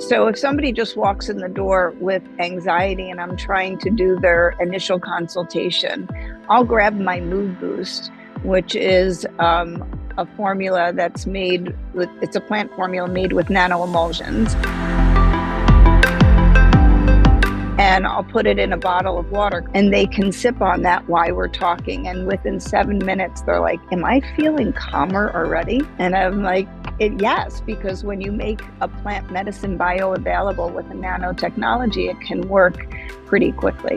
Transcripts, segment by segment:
So if somebody just walks in the door with anxiety and I'm trying to do their initial consultation, I'll grab my Mood Boost, which is a formula that's made with, it's a plant formula made with nano-emulsions. And I'll put it in a bottle of water and they can sip on that while we're talking. And within 7 minutes, they're like, am I feeling calmer already? And I'm like, yes, because when you make a plant medicine bioavailable with a nanotechnology, it can work pretty quickly.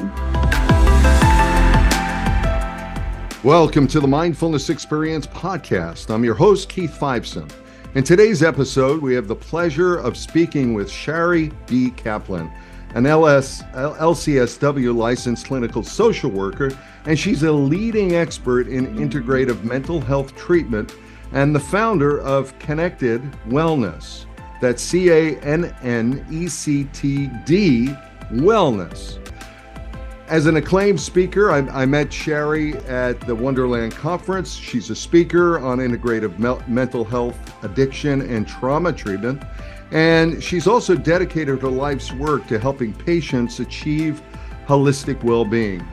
Welcome to the Mindfulness Experience podcast. I'm your host, Keith Fiveson. In today's episode, we have the pleasure of speaking with Shari B. Kaplan, an LCSW licensed clinical social worker, and she's a leading expert in integrative mental health treatment and the founder of Connected Wellness. That's CANNECTD Wellness. As an acclaimed speaker, I met Shari at the Wonderland Conference. She's a speaker on integrative mental health, addiction, and trauma treatment. And she's also dedicated her life's work to helping patients achieve holistic well-being.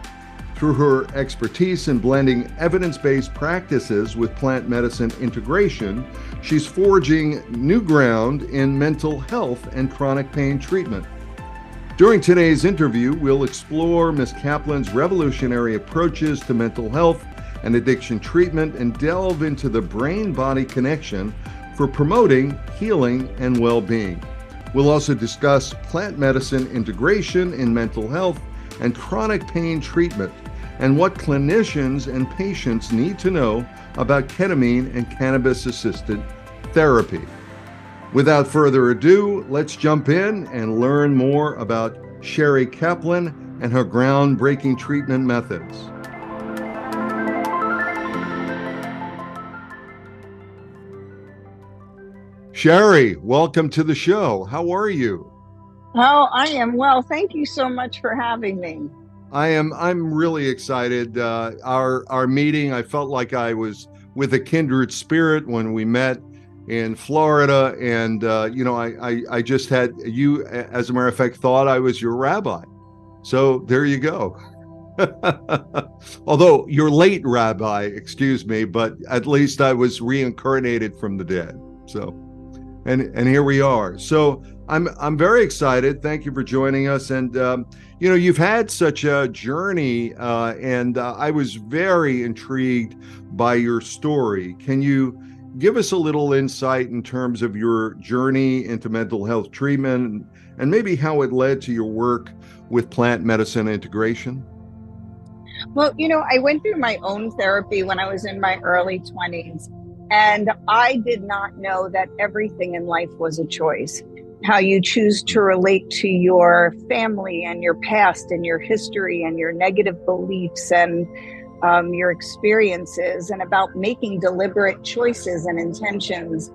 Through her expertise in blending evidence-based practices with plant medicine integration, she's forging new ground in mental health and chronic pain treatment. During today's interview, we'll explore Ms. Kaplan's revolutionary approaches to mental health and addiction treatment and delve into the brain-body connection for promoting healing and well-being. We'll also discuss plant medicine integration in mental health and chronic pain treatment, and what clinicians and patients need to know about ketamine and cannabis-assisted therapy. Without further ado, let's jump in and learn more about Shari Kaplan and her groundbreaking treatment methods. Shari, welcome to the show. How are you? Oh, I am well. Thank you so much for having me. I'm really excited. Our meeting, I felt like I was with a kindred spirit when we met in Florida, and I just had you, as a matter of fact, thought I was your rabbi. So there you go. Although your late rabbi, excuse me, but at least I was reincarnated from the dead. So, and here we are. So I'm very excited. Thank you for joining us. And you've had such a journey, and I was very intrigued by your story. Can you give us a little insight in terms of your journey into mental health treatment and maybe how it led to your work with plant medicine integration? Well, I went through my own therapy when I was in my early 20s, and I did not know that everything in life was a choice. How you choose to relate to your family and your past and your history and your negative beliefs and your experiences, and about making deliberate choices and intentions.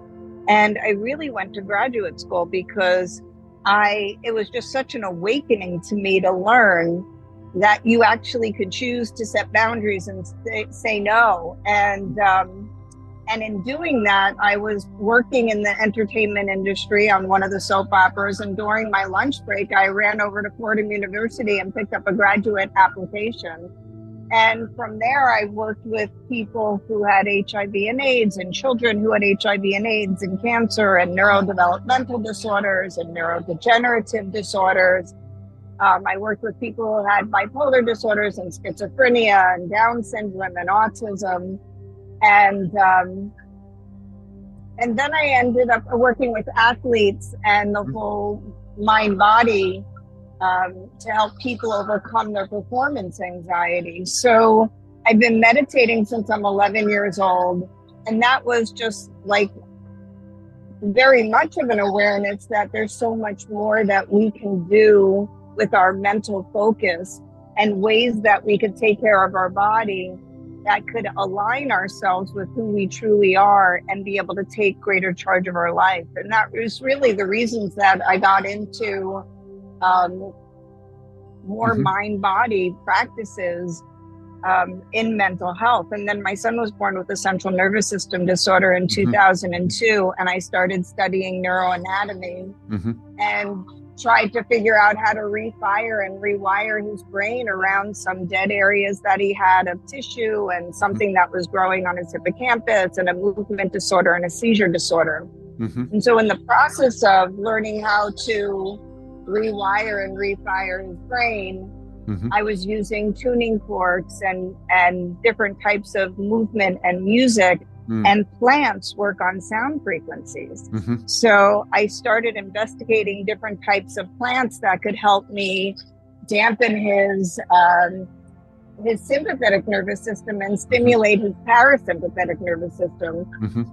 And I really went to graduate school because it was just such an awakening to me to learn that you actually could choose to set boundaries and say no. And in doing that, I was working in the entertainment industry on one of the soap operas. And during my lunch break, I ran over to Fordham University and picked up a graduate application. And from there, I worked with people who had HIV and AIDS, and children who had HIV and AIDS, and cancer, and neurodevelopmental disorders, and neurodegenerative disorders. I worked with people who had bipolar disorders, and schizophrenia, and Down syndrome, and autism. And then I ended up working with athletes and the whole mind-body to help people overcome their performance anxiety. So I've been meditating since I'm 11 years old. And that was just like very much of an awareness that there's so much more that we can do with our mental focus, and ways that we could take care of our body that could align ourselves with who we truly are and be able to take greater charge of our life. And that was really the reasons that I got into more mind-body practices in mental health. And then my son was born with a central nervous system disorder in 2002, and I started studying neuroanatomy and tried to figure out how to refire and rewire his brain around some dead areas that he had of tissue and something that was growing on his hippocampus and a movement disorder and a seizure disorder. And so in the process of learning how to rewire and refire his brain, I was using tuning forks and different types of movement and music, and plants work on sound frequencies. So I started investigating different types of plants that could help me dampen his sympathetic nervous system and stimulate his parasympathetic nervous system.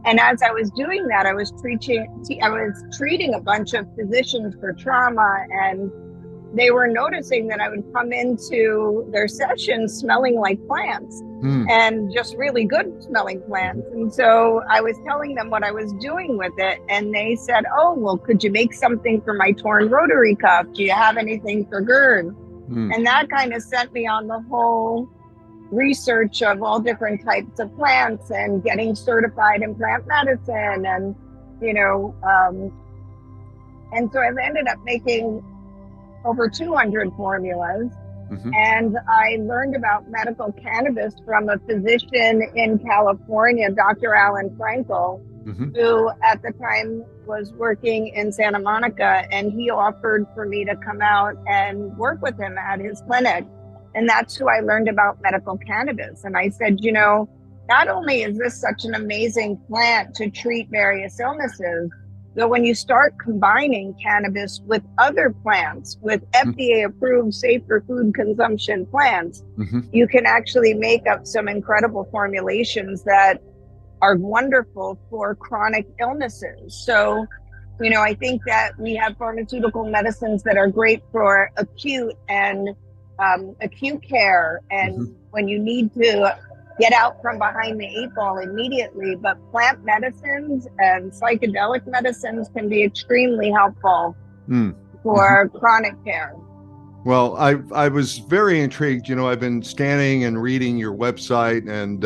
And as I was doing that, I was treating a bunch of physicians for trauma, and they were noticing that I would come into their sessions smelling like plants and just really good smelling plants. And so I was telling them what I was doing with it, and they said, "Oh, well, could you make something for my torn rotary cuff? Do you have anything for GERD?" And that kind of sent me on the whole research of all different types of plants and getting certified in plant medicine. And, and so I've ended up making over 200 formulas. And I learned about medical cannabis from a physician in California, Dr. Alan Frankel, who at the time was working in Santa Monica, and he offered for me to come out and work with him at his clinic. And that's who I learned about medical cannabis. And I said, not only is this such an amazing plant to treat various illnesses, but when you start combining cannabis with other plants, with FDA approved safe for food consumption plants, you can actually make up some incredible formulations that are wonderful for chronic illnesses. So, I think that we have pharmaceutical medicines that are great for acute and acute care, and when you need to get out from behind the 8 ball immediately. But plant medicines and psychedelic medicines can be extremely helpful for chronic care. Well, I was very intrigued. I've been scanning and reading your website, and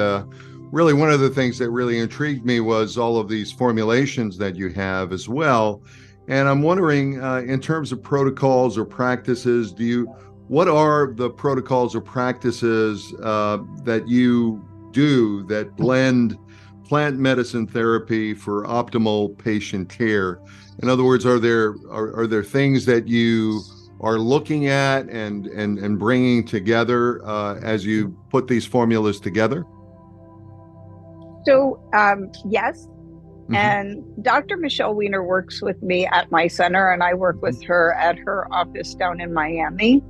really one of the things that really intrigued me was all of these formulations that you have as well. And I'm wondering, in terms of protocols or practices, what are the protocols or practices that you do that blend plant medicine therapy for optimal patient care? In other words, are there things that you are looking at and bringing together as you put these formulas together? So yes. And Dr. Michelle Weiner works with me at my center, and I work with her at her office down in Miami.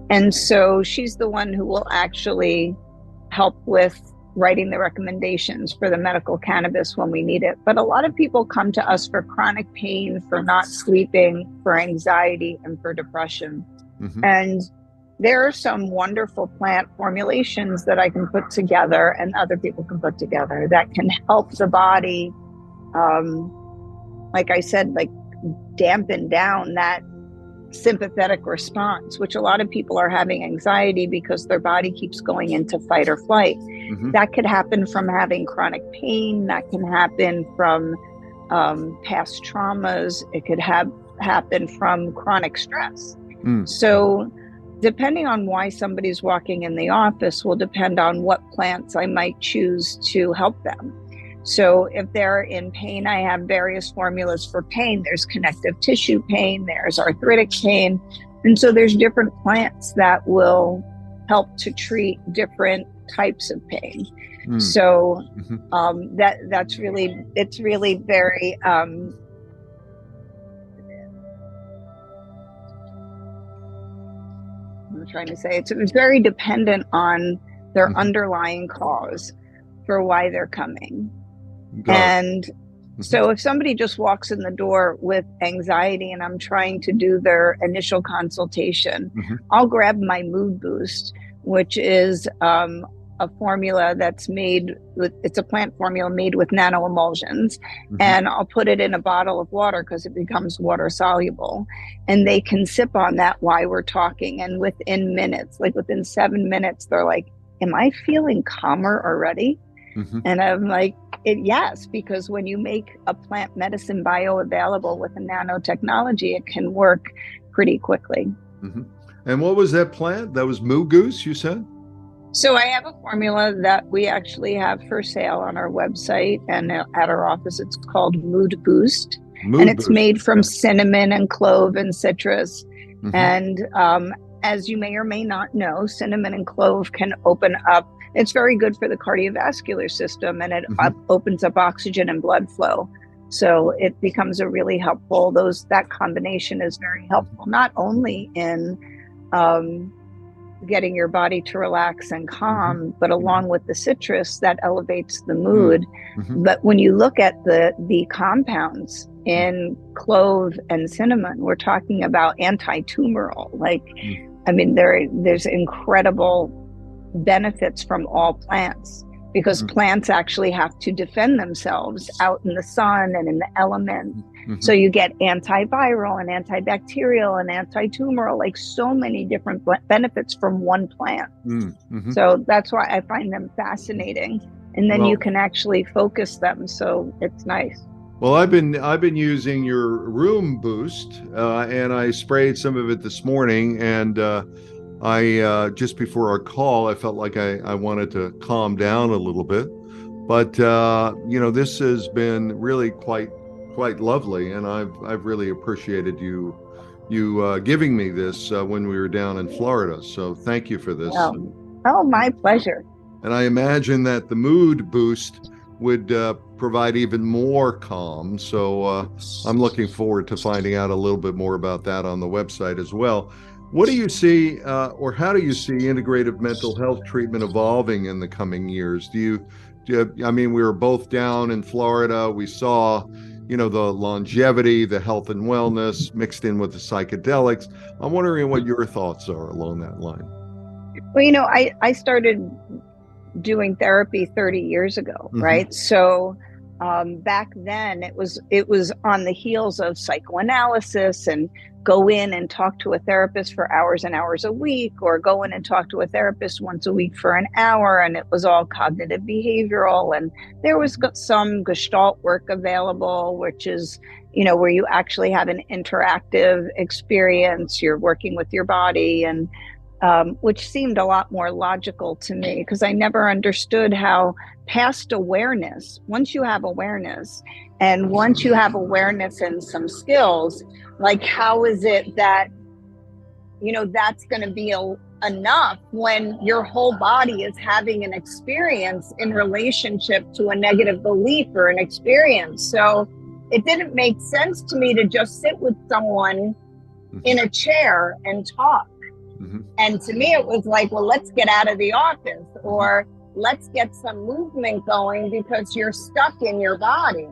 And so she's the one who will actually help with writing the recommendations for the medical cannabis when we need it. But a lot of people come to us for chronic pain, for not sleeping, for anxiety, and for depression. And there are some wonderful plant formulations that I can put together and other people can put together that can help the body, like I said, like dampen down that sympathetic response, which a lot of people are having anxiety because their body keeps going into fight or flight. That could happen from having chronic pain. That can happen from past traumas. It could happen from chronic stress. So depending on why somebody's walking in the office will depend on what plants I might choose to help them. So if they're in pain, I have various formulas for pain. There's connective tissue pain, there's arthritic pain. And so there's different plants that will help to treat different types of pain. So it's really very, I'm trying to say, it's very dependent on their underlying cause for why they're coming. And so if somebody just walks in the door with anxiety and I'm trying to do their initial consultation, I'll grab my Mood Boost, which is a formula that's it's a plant formula made with nano emulsions, and I'll put it in a bottle of water because it becomes water soluble, and they can sip on that while we're talking, and within minutes, like within 7 minutes, they're like am I feeling calmer already? Mm-hmm. And I'm like, yes, because when you make a plant medicine bioavailable with a nanotechnology, it can work pretty quickly. Mm-hmm. And what was that plant? That was Moo Goose, you said? So I have a formula that we actually have for sale on our website and at our office. It's called Mood Boost. And it's made from cinnamon and clove and citrus. Mm-hmm. And as you may or may not know, cinnamon and clove can open up. It's very good for the cardiovascular system, and it opens up oxygen and blood flow. So it becomes a really helpful, that combination is very helpful, not only in getting your body to relax and calm, but along with the citrus that elevates the mood. But when you look at the compounds in clove and cinnamon, we're talking about anti-tumoral. I mean, there's incredible benefits from all plants, because plants actually have to defend themselves out in the sun and in the elements. So you get antiviral and antibacterial and anti-tumoral, like so many different benefits from one plant. So that's why I find them fascinating. And then you can actually focus them. So it's nice. Well, I've been using your Room Boost, and I sprayed some of it this morning, and I just before our call, I felt like I wanted to calm down a little bit. But this has been really quite lovely, and I've really appreciated you giving me this when we were down in Florida. So thank you for this. Oh, my pleasure. And I imagine that the Mood Boost would provide even more calm. So I'm looking forward to finding out a little bit more about that on the website as well. What do you see, or how do you see integrative mental health treatment evolving in the coming years? I mean, we were both down in Florida. We saw, the longevity, the health and wellness mixed in with the psychedelics. I'm wondering what your thoughts are along that line. Well, I started doing therapy 30 years ago, right? So back then it was on the heels of psychoanalysis, and go in and talk to a therapist for hours and hours a week, or go in and talk to a therapist once a week for an hour. And it was all cognitive behavioral. And there was some Gestalt work available, which is, where you actually have an interactive experience. You're working with your body, and which seemed a lot more logical to me, because I never understood how past awareness, once you have awareness and some skills, like how is it that, that's going to be enough when your whole body is having an experience in relationship to a negative belief or an experience. So it didn't make sense to me to just sit with someone in a chair and talk. And to me, it was like, well, let's get out of the office, or let's get some movement going, because you're stuck in your body.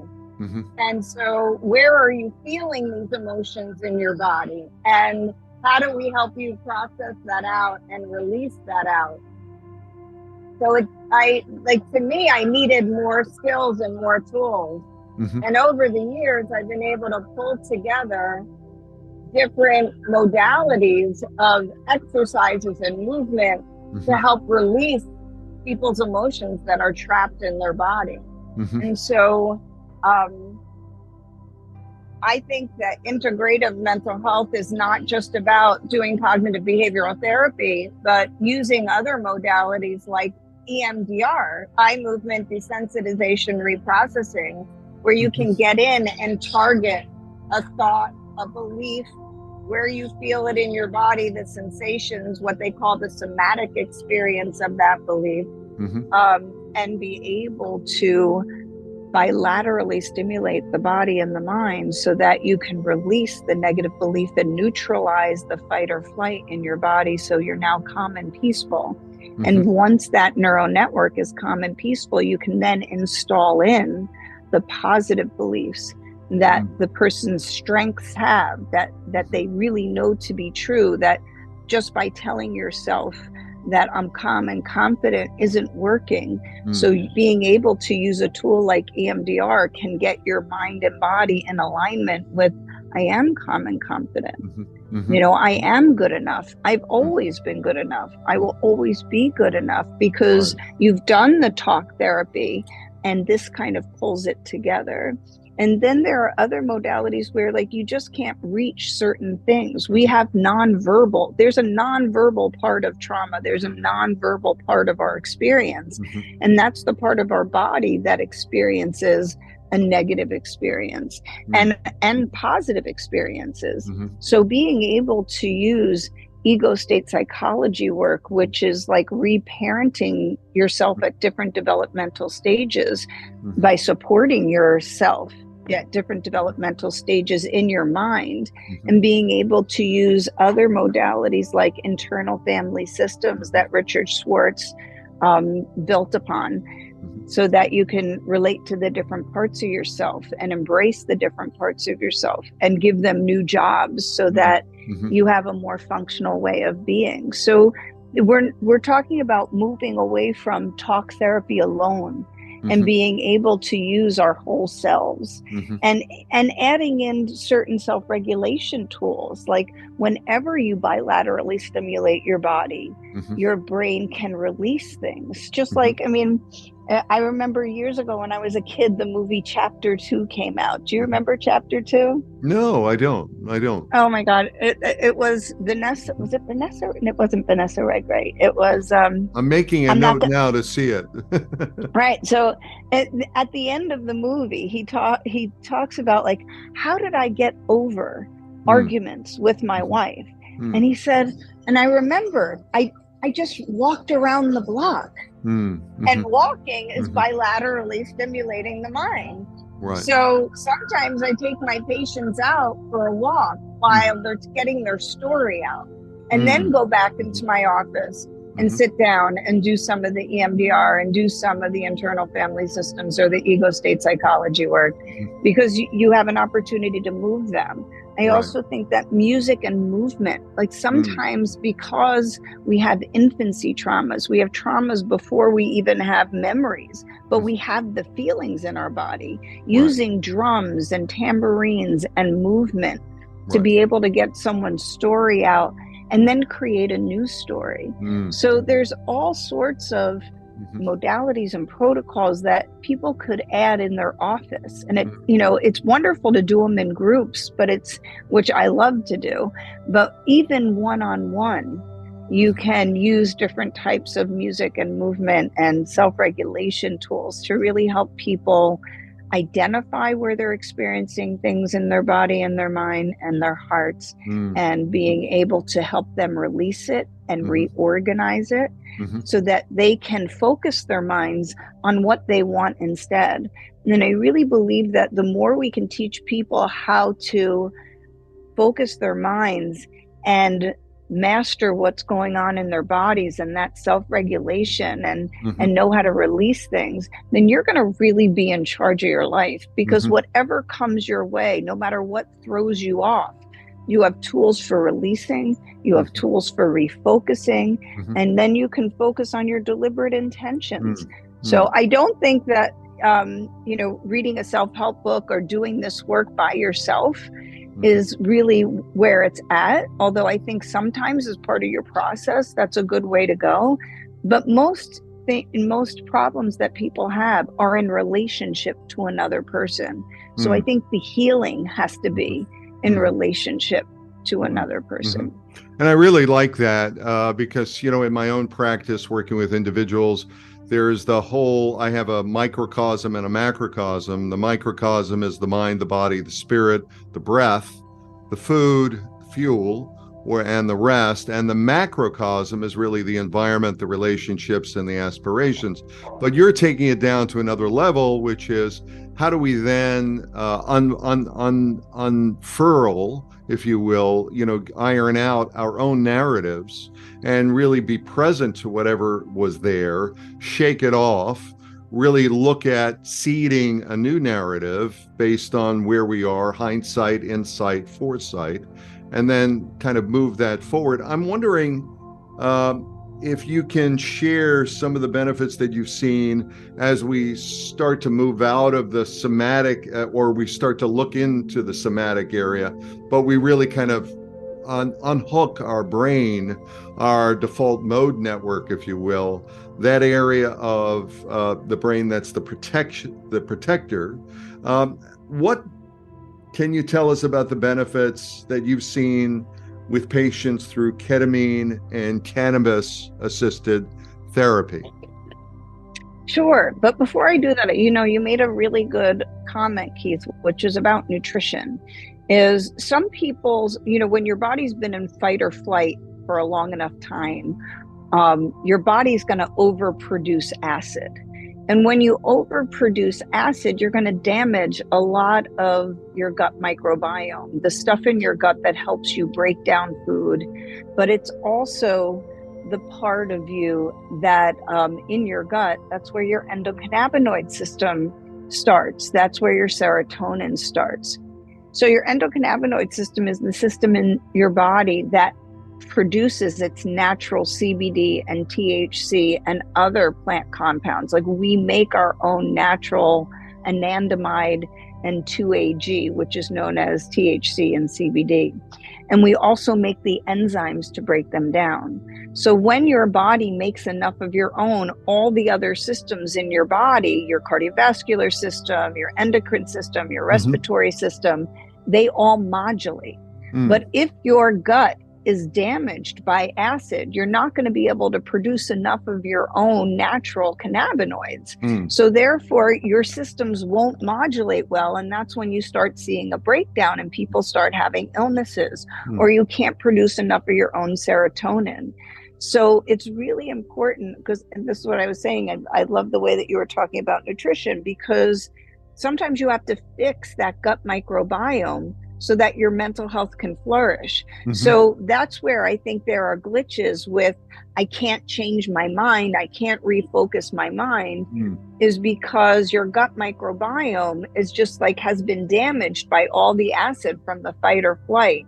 And so where are you feeling these emotions in your body? And how do we help you process that out and release that out? So to me, I needed more skills and more tools. And over the years, I've been able to pull together different modalities of exercises and movement to help release people's emotions that are trapped in their body. And so I think that integrative mental health is not just about doing cognitive behavioral therapy, but using other modalities like EMDR, eye movement desensitization reprocessing, where you can get in and target a thought, a belief, where you feel it in your body, the sensations, what they call the somatic experience of that belief, and be able to bilaterally stimulate the body and the mind so that you can release the negative belief and neutralize the fight or flight in your body, so you're now calm and peaceful. And once that neural network is calm and peaceful, you can then install in the positive beliefs that the person's strengths have, that they really know to be true, that just by telling yourself that I'm calm and confident isn't working. So being able to use a tool like EMDR can get your mind and body in alignment with I am calm and confident. Mm-hmm. You know, I am good enough. I've always been good enough. I will always be good enough, because you've done the talk therapy and this kind of pulls it together. And then there are other modalities where, like, you just can't reach certain things. We have nonverbal. There's a nonverbal part of trauma. There's a nonverbal part of our experience. And that's the part of our body that experiences a negative experience and positive experiences. So being able to use ego state psychology work, which is like reparenting yourself at different developmental stages by supporting yourself at different developmental stages in your mind, and being able to use other modalities like internal family systems that Richard Schwartz built upon, so that you can relate to the different parts of yourself and embrace the different parts of yourself and give them new jobs so that you have a more functional way of being. So we're talking about moving away from talk therapy alone and being able to use our whole selves, and adding in certain self-regulation tools. Like, whenever you bilaterally stimulate your body, your brain can release things. Just like, I mean, I remember years ago when I was a kid, the movie Chapter 2 came out. Do you remember Chapter 2? No, I don't. Oh my God. It was Vanessa. Was it Vanessa? And it wasn't Vanessa Redgrave. It was. I'm making a note now to see it. Right. So at the end of the movie, he talks about, like, how did I get over arguments with my wife? And he said, and I remember I just walked around the block. And walking is bilaterally stimulating the mind. Right. So sometimes I take my patients out for a walk while they're getting their story out, and then go back into my office and sit down and do some of the EMDR and do some of the internal family systems or the ego state psychology work, because you have an opportunity to move them. I also think that music and movement, like, sometimes because we have infancy traumas, we have traumas before we even have memories, but we have the feelings in our body, using drums and tambourines and movement to be able to get someone's story out and then create a new story. So there's all sorts of modalities and protocols that people could add in their office. And it's wonderful to do them in groups, but which I love to do, but even one-on-one, you can use different types of music and movement and self-regulation tools to really help people identify where they're experiencing things in their body and their mind and their hearts, and being able to help them release it and reorganize it so that they can focus their minds on what they want instead. And I really believe that the more we can teach people how to focus their minds and master what's going on in their bodies and that self-regulation and know how to release things, then you're going to really be in charge of your life, because whatever comes your way, no matter what throws you off, you have tools for releasing, you have tools for refocusing, and then you can focus on your deliberate intentions. So I don't think that reading a self-help book or doing this work by yourself is really where it's at. Although I think sometimes as part of your process, that's a good way to go. But most problems that people have are in relationship to another person. So I think the healing has to be in relationship to another person. And I really like that because, in my own practice working with individuals, there's the whole, I have a microcosm and a macrocosm. The microcosm is the mind, the body, the spirit, the breath, the food, fuel, and the rest. And the macrocosm is really the environment, the relationships, and the aspirations. But you're taking it down to another level, which is how do we then unfurl, if you will, iron out our own narratives and really be present to whatever was there, shake it off, really look at seeding a new narrative based on where we are, hindsight, insight, foresight, and then kind of move that forward. I'm wondering, if you can share some of the benefits that you've seen as we start to move out of the somatic, or we start to look into the somatic area, but we really kind of unhook our brain, our default mode network, if you will, that area of the brain that's the protector. What can you tell us about the benefits that you've seen with patients through ketamine and cannabis assisted therapy? Sure. But before I do that, you made a really good comment, Keith, which is about nutrition. Is some people's, when your body's been in fight or flight for a long enough time, your body's going to overproduce acid. And when you overproduce acid, you're going to damage a lot of your gut microbiome, the stuff in your gut that helps you break down food. But it's also the part of you that in your gut, that's where your endocannabinoid system starts. That's where your serotonin starts. So your endocannabinoid system is the system in your body that produces its natural CBD and THC and other plant compounds. Like we make our own natural anandamide and 2-AG, which is known as THC and CBD. And we also make the enzymes to break them down. So when your body makes enough of your own, all the other systems in your body, your cardiovascular system, your endocrine system, your respiratory system, they all modulate. But if your gut is damaged by acid, you're not going to be able to produce enough of your own natural cannabinoids. So therefore, your systems won't modulate well. And that's when you start seeing a breakdown and people start having illnesses, or you can't produce enough of your own serotonin. So it's really important because, and this is what I was saying, I love the way that you were talking about nutrition, because sometimes you have to fix that gut microbiome so that your mental health can flourish. So that's where I think there are glitches with, I can't change my mind, I can't refocus my mind, is because your gut microbiome is just like has been damaged by all the acid from the fight or flight.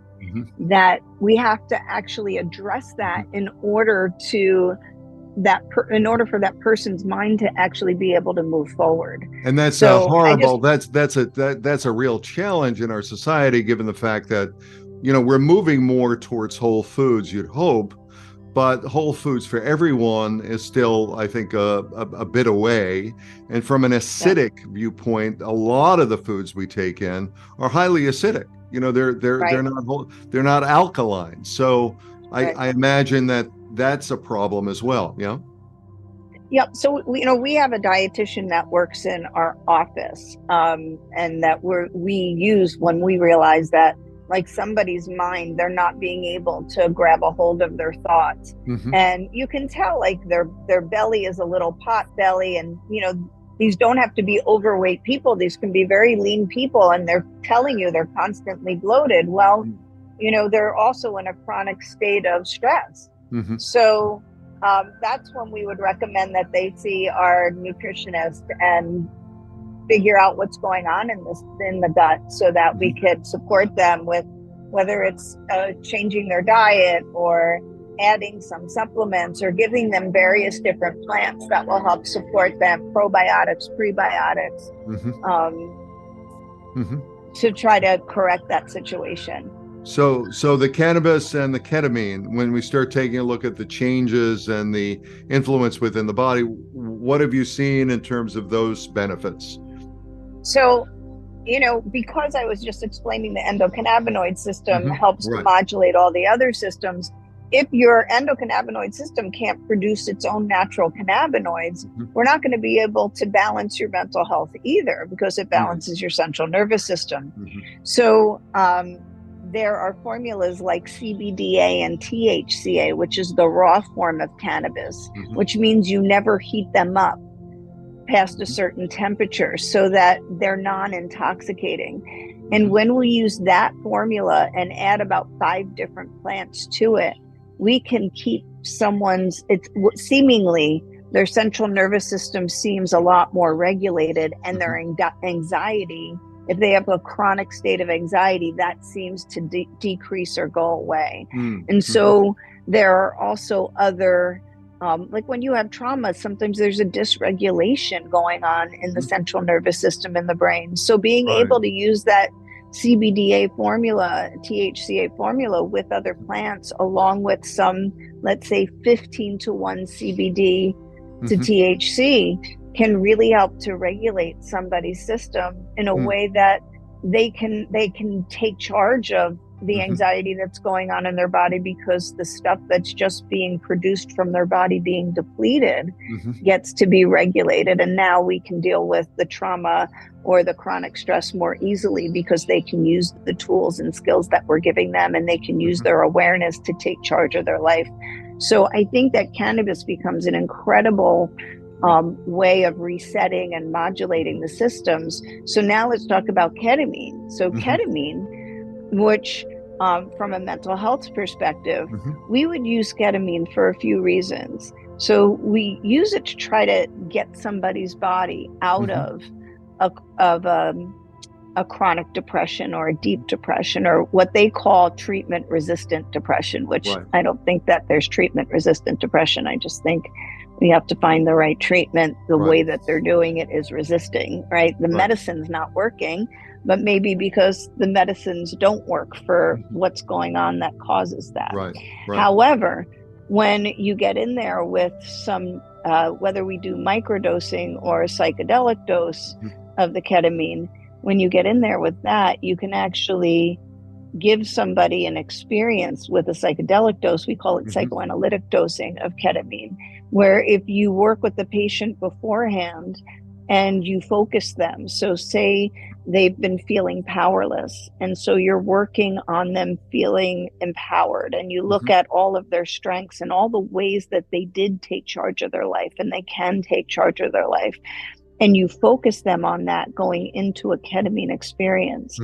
That we have to actually address that in order to in order for that person's mind to actually be able to move forward. And that's horrible. That's a real challenge in our society, given the fact that, we're moving more towards whole foods, you'd hope, but whole foods for everyone is still, I think, a bit away. And from an acidic viewpoint, a lot of the foods we take in are highly acidic. They're not alkaline. So I imagine that's a problem as well. Yep. So we have a dietitian that works in our office, and that we use when we realize that, like, somebody's mind, they're not being able to grab a hold of their thoughts, and you can tell, like, their belly is a little pot belly, and these don't have to be overweight people. These can be very lean people, and they're telling you they're constantly bloated. Well, they're also in a chronic state of stress. So that's when we would recommend that they see our nutritionist and figure out what's going on in the gut, so that we could support them with whether it's changing their diet or adding some supplements or giving them various different plants that will help support them, probiotics, prebiotics, to try to correct that situation. So the cannabis and the ketamine, when we start taking a look at the changes and the influence within the body, what have you seen in terms of those benefits? So, because I was just explaining the endocannabinoid system helps to modulate all the other systems. If your endocannabinoid system can't produce its own natural cannabinoids, we're not going to be able to balance your mental health either, because it balances your central nervous system. So, there are formulas like CBDA and THCA, which is the raw form of cannabis, which means you never heat them up past a certain temperature so that they're non-intoxicating. And when we use that formula and add about 5 different plants to it, we can keep seemingly their central nervous system seems a lot more regulated, and their anxiety, if they have a chronic state of anxiety, that seems to decrease or go away. And so there are also other like when you have trauma, sometimes there's a dysregulation going on in the central nervous system in the brain. So being able to use that CBDA formula, THCA formula with other plants, along with some, let's say 15-1 CBD to THC, can really help to regulate somebody's system in a way that they can take charge of the anxiety that's going on in their body, because the stuff that's just being produced from their body being depleted gets to be regulated. And now we can deal with the trauma or the chronic stress more easily, because they can use the tools and skills that we're giving them, and they can use their awareness to take charge of their life. So I think that cannabis becomes an incredible way of resetting and modulating the systems. So now let's talk about ketamine. So ketamine, which from a mental health perspective, we would use ketamine for a few reasons. So we use it to try to get somebody's body out of a chronic depression or a deep depression, or what they call treatment-resistant depression, which I don't think that there's treatment-resistant depression. I just think we have to find the right treatment. The way that they're doing it is resisting, right? The medicine's not working, but maybe because the medicines don't work for what's going on that causes that. However, when you get in there with some, whether we do microdosing or a psychedelic dose of the ketamine, when you get in there with that, you can actually give somebody an experience with a psychedelic dose. We call it psychoanalytic dosing of ketamine, where if you work with the patient beforehand and you focus them, so say they've been feeling powerless, and so you're working on them feeling empowered, and you look at all of their strengths and all the ways that they did take charge of their life and they can take charge of their life, and you focus them on that going into a ketamine experience.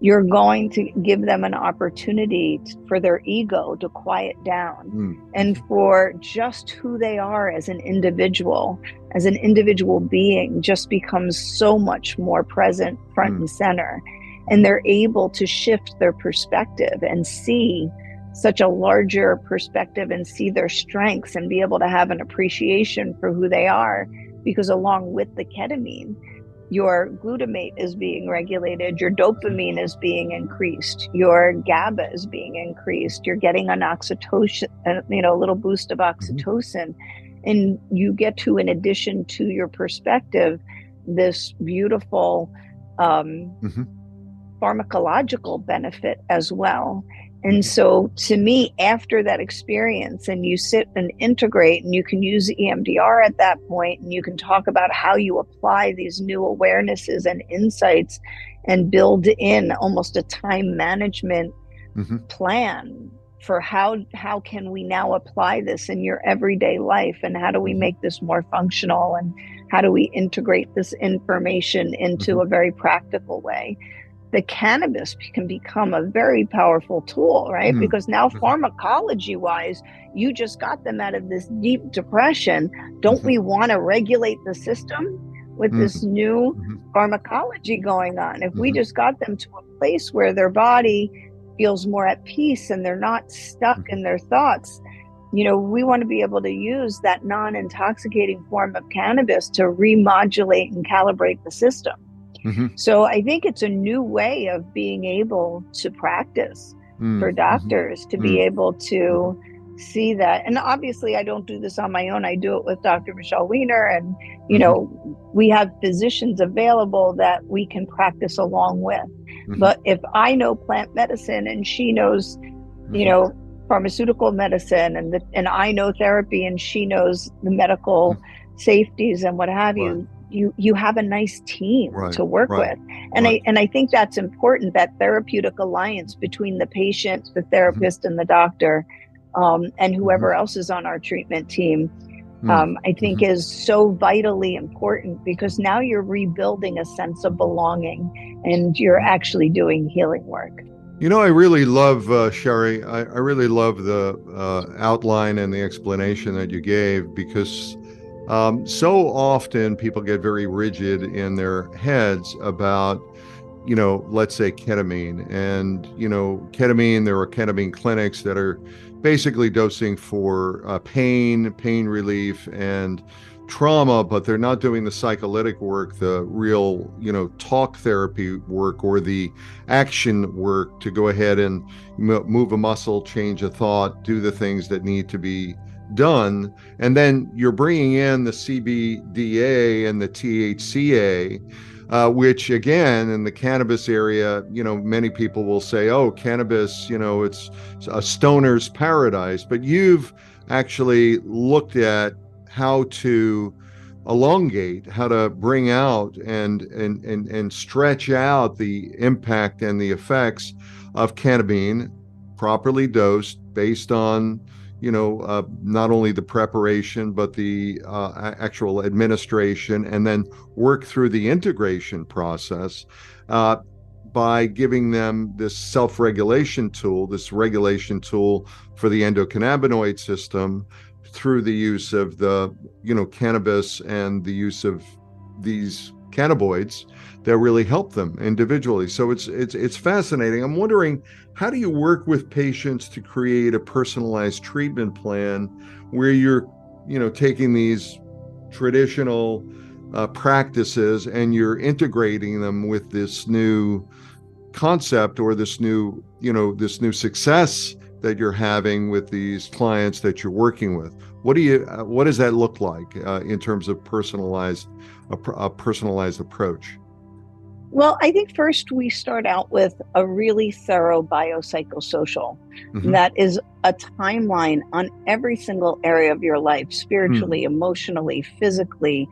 You're going to give them an opportunity for their ego to quiet down and for just who they are as an individual being just becomes so much more present, front and center. And they're able to shift their perspective and see such a larger perspective and see their strengths and be able to have an appreciation for who they are, because along with the ketamine, your glutamate is being regulated, your dopamine is being increased, your GABA is being increased, you're getting an oxytocin, a little boost of oxytocin, and you get to, in addition to your perspective, this beautiful pharmacological benefit as well. And so to me, after that experience, and you sit and integrate, and you can use EMDR at that point, and you can talk about how you apply these new awarenesses and insights and build in almost a time management plan for how can we now apply this in your everyday life, and how do we make this more functional, and how do we integrate this information into a very practical way. The cannabis can become a very powerful tool, right? Because now pharmacology wise, you just got them out of this deep depression. Don't we want to regulate the system with this new pharmacology going on? If we just got them to a place where their body feels more at peace and they're not stuck in their thoughts, we want to be able to use that non-intoxicating form of cannabis to remodulate and calibrate the system. So I think it's a new way of being able to practice for doctors to be able to see that. And obviously I don't do this on my own. I do it with Dr. Michelle Weiner, and we have physicians available that we can practice along with. But if I know plant medicine and she knows, pharmaceutical medicine, and I know therapy and she knows the medical safeties and what have you, you have a nice team to work with. And I think that's important, that therapeutic alliance between the patient, the therapist, and the doctor, and whoever else is on our treatment team, I think is so vitally important, because now you're rebuilding a sense of belonging and you're actually doing healing work. I really love, Shari, I really love the outline and the explanation that you gave, because so often people get very rigid in their heads about, let's say ketamine. And, ketamine, there are ketamine clinics that are basically dosing for pain relief, and trauma, but they're not doing the psycholytic work, the real, talk therapy work, or the action work to go ahead and move a muscle, change a thought, do the things that need to be done. And then you're bringing in the CBDA and the THCA, which again, in the cannabis area, many people will say, oh, cannabis, it's a stoner's paradise. But you've actually looked at how to elongate, how to bring out and stretch out the impact and the effects of ketamine, properly dosed based on not only the preparation, but the actual administration, and then work through the integration process by giving them this self-regulation tool, this regulation tool for the endocannabinoid system through the use of the, cannabis and the use of these cannabinoids that really help them individually. So it's fascinating. I'm wondering, how do you work with patients to create a personalized treatment plan where you're, taking these traditional practices and you're integrating them with this new concept, or this new success that you're having with these clients that you're working with? What does that look like in terms of a personalized approach? Well, I think first we start out with a really thorough biopsychosocial. Mm-hmm. That is a timeline on every single area of your life, spiritually, emotionally, physically,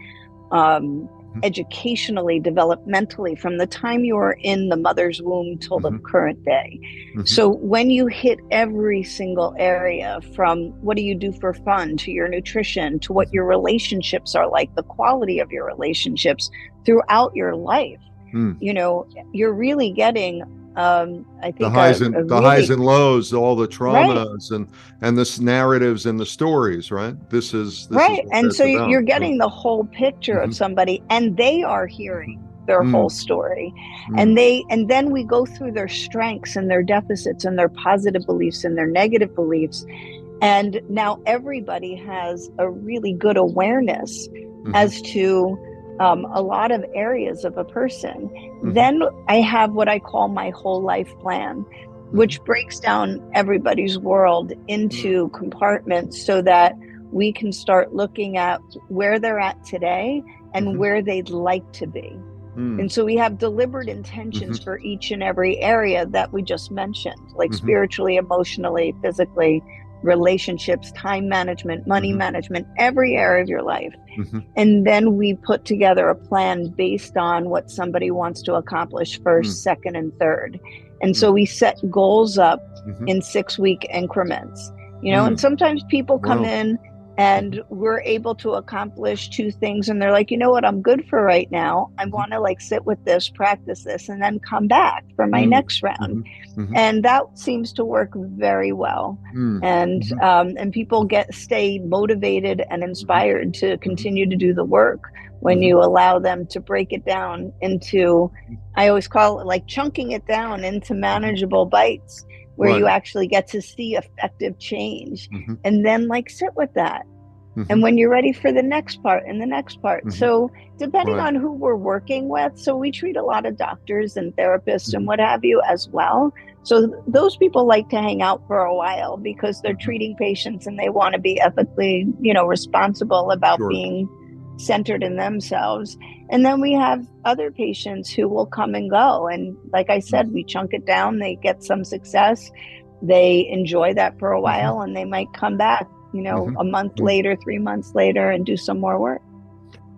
educationally, developmentally, from the time you are in the mother's womb till the current day. So when you hit every single area, from what do you do for fun, to your nutrition, to what your relationships are like, the quality of your relationships throughout your life, you're really getting I think the highs and lows, all the traumas, right, and the narratives and the stories, right? This is right. And so about. You're getting the whole picture of somebody, and they are hearing their whole story. And then we go through their strengths and their deficits and their positive beliefs and their negative beliefs. And now everybody has a really good awareness as to a lot of areas of a person. Then I have what I call my whole life plan, which breaks down everybody's world into compartments so that we can start looking at where they're at today and where they'd like to be. And so we have deliberate intentions for each and every area that we just mentioned, like spiritually, emotionally, physically, relationships, time management, money management, every area of your life. And then we put together a plan based on what somebody wants to accomplish first, second, and third. And so we set goals up in 6-week increments, and sometimes people come in and we're able to accomplish 2 things, and they're like, you know what, I'm good for right now. I want to sit with this, practice this, and then come back for my next round. And that seems to work very well. And people stay motivated and inspired to continue to do the work when you allow them to break it down into, I always call it chunking it down into manageable bites, where you actually get to see effective change, and then sit with that. And when you're ready for the next part and the next part. So depending on who we're working with, so we treat a lot of doctors and therapists and what have you as well. So those people like to hang out for a while because they're treating patients and they want to be ethically, responsible about being centered in themselves. And then we have other patients who will come and go. And like I said, we chunk it down, they get some success, they enjoy that for a while, and they might come back, a month later, 3 months later, and do some more work.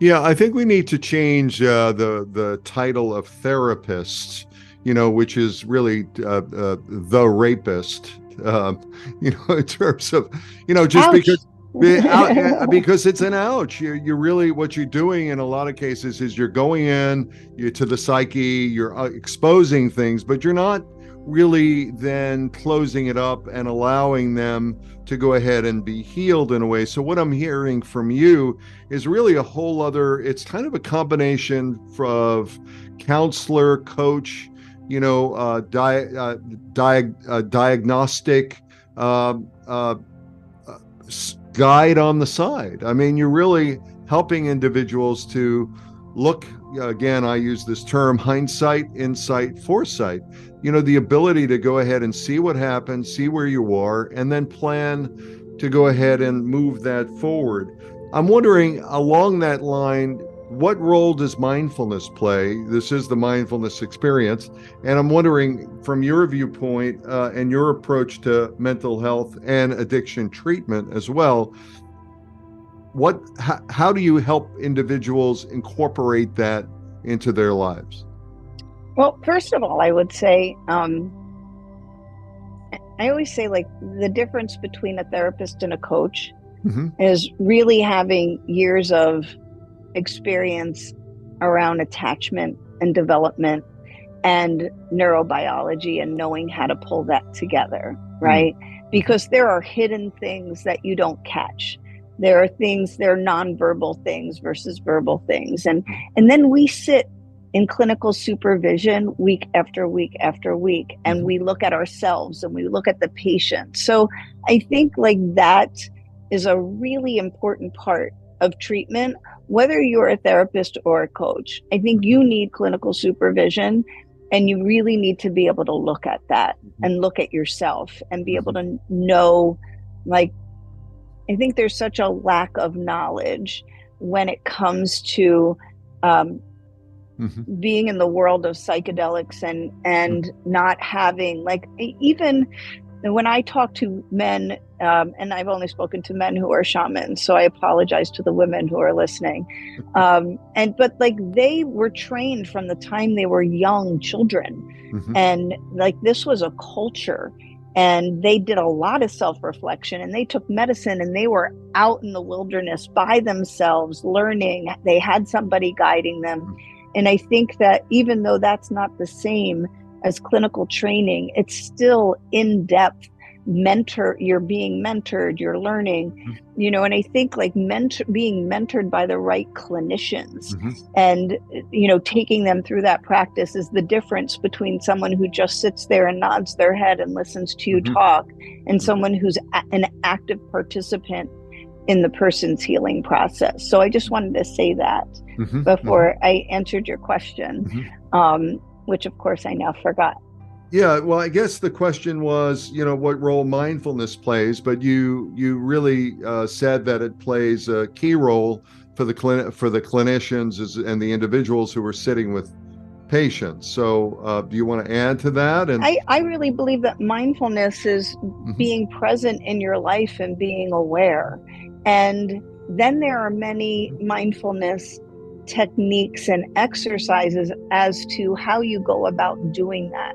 Yeah, I think we need to change the title of therapist, which is really the rapist, in terms of, just Ouch. because it's an ouch. You're really, what you're doing in a lot of cases is you're going in, to the psyche, you're exposing things, but you're not really then closing it up and allowing them to go ahead and be healed in a way. So what I'm hearing from you is really a whole other, it's kind of a combination of counselor, coach, diagnostic, um, uh, guide on the side. I mean, you're really helping individuals to look, again, I use this term, hindsight, insight, foresight, the ability to go ahead and see what happened, see where you are, and then plan to go ahead and move that forward. I'm wondering, along that line, what role does mindfulness play? This is the mindfulness experience. And I'm wondering, from your viewpoint and your approach to mental health and addiction treatment as well, how do you help individuals incorporate that into their lives? Well, first of all, I would say, I always say, like, the difference between a therapist and a coach is really having years of experience around attachment and development and neurobiology and knowing how to pull that together, right? Because there are hidden things that you don't catch. There are nonverbal things versus verbal things. And then we sit in clinical supervision week after week after week, and we look at ourselves and we look at the patient. So I think, like, that is a really important part of treatment, whether you're a therapist or a coach. I think you need clinical supervision, and you really need to be able to look at that and look at yourself and be able to know, like, I think there's such a lack of knowledge when it comes to being in the world of psychedelics and not having, like, even when I talk to men, and I've only spoken to men who are shamans, so I apologize to the women who are listening. But like, they were trained from the time they were young children. And like, this was a culture, and they did a lot of self-reflection, and they took medicine, and they were out in the wilderness by themselves learning. They had somebody guiding them. And I think that even though that's not the same as clinical training, it's still in-depth you're being mentored, you're learning, and I think, like, being mentored by the right clinicians and, taking them through that practice is the difference between someone who just sits there and nods their head and listens to you talk and someone who's an active participant in the person's healing process. So I just wanted to say that before I answered your question, which of course I now forgot. Yeah, well, I guess the question was, what role mindfulness plays, but you really said that it plays a key role for the clinicians and the individuals who are sitting with patients. So do you want to add to that? And I really believe that mindfulness is being present in your life and being aware. And then there are many mindfulness techniques and exercises as to how you go about doing that.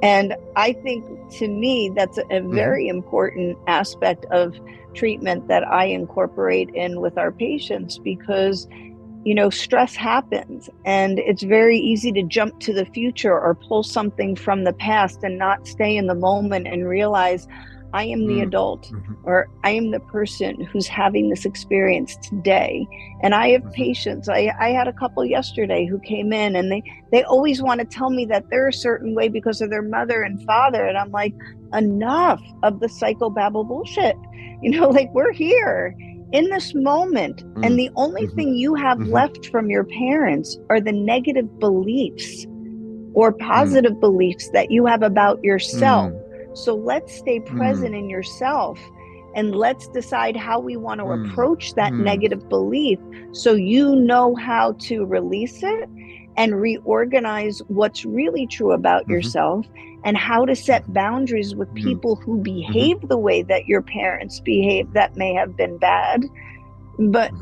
And I think, to me, that's a very important aspect of treatment that I incorporate in with our patients, because, stress happens, and it's very easy to jump to the future or pull something from the past and not stay in the moment and realize, I am the adult, or I am the person who's having this experience today. And I have patients. I had a couple yesterday who came in, and they always want to tell me that they're a certain way because of their mother and father. And I'm like, enough of the psychobabble bullshit. Like, we're here in this moment. And the only thing you have left from your parents are the negative beliefs or positive beliefs that you have about yourself. So let's stay present in yourself, and let's decide how we want to approach that negative belief, so you know how to release it and reorganize what's really true about yourself, and how to set boundaries with people who behave the way that your parents behave that may have been bad, but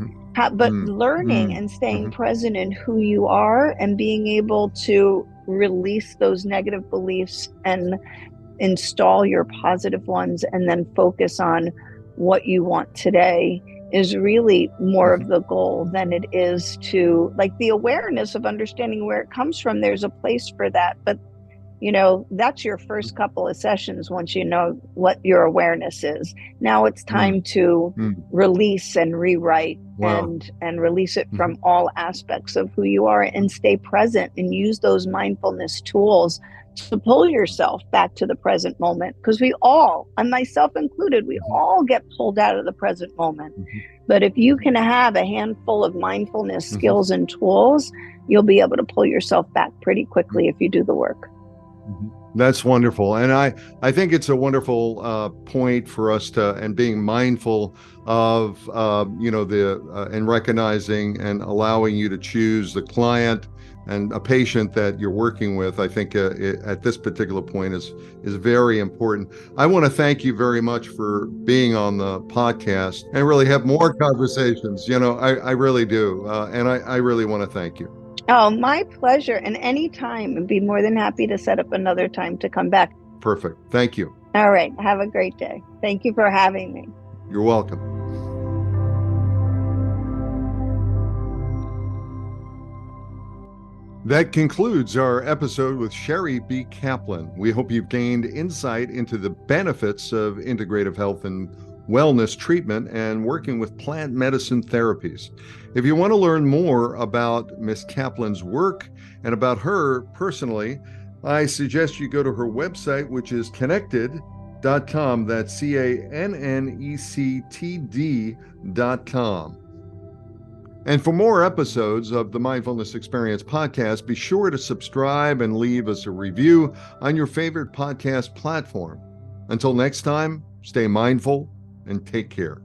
learning and staying present in who you are and being able to release those negative beliefs and install your positive ones, and then focus on what you want today, is really more of the goal than it is to, like, the awareness of understanding where it comes from. There's a place for that, but that's your first couple of sessions once you know what your awareness is. Now it's time to release and rewrite and release it from all aspects of who you are, and stay present and use those mindfulness tools to pull yourself back to the present moment. Because we all, and myself included, we all get pulled out of the present moment. But if you can have a handful of mindfulness skills and tools, you'll be able to pull yourself back pretty quickly if you do the work. That's wonderful. And I think it's a wonderful point for us and being mindful of, and recognizing and allowing you to choose the client and a patient that you're working with. I think at this particular point is very important. I want to thank you very much for being on the podcast and really have more conversations. I really do. And I really want to thank you. Oh, my pleasure. And anytime, I'd be more than happy to set up another time to come back. Perfect. Thank you. All right. Have a great day. Thank you for having me. You're welcome. That concludes our episode with Shari B. Kaplan. We hope you've gained insight into the benefits of integrative health and wellness treatment and working with plant medicine therapies. If you want to learn more about Ms. Kaplan's work and about her personally, I suggest you go to her website, which is cannected.com. That's CANNECTD.com. And for more episodes of the Mindfulness Experience podcast, be sure to subscribe and leave us a review on your favorite podcast platform. Until next time, stay mindful and take care.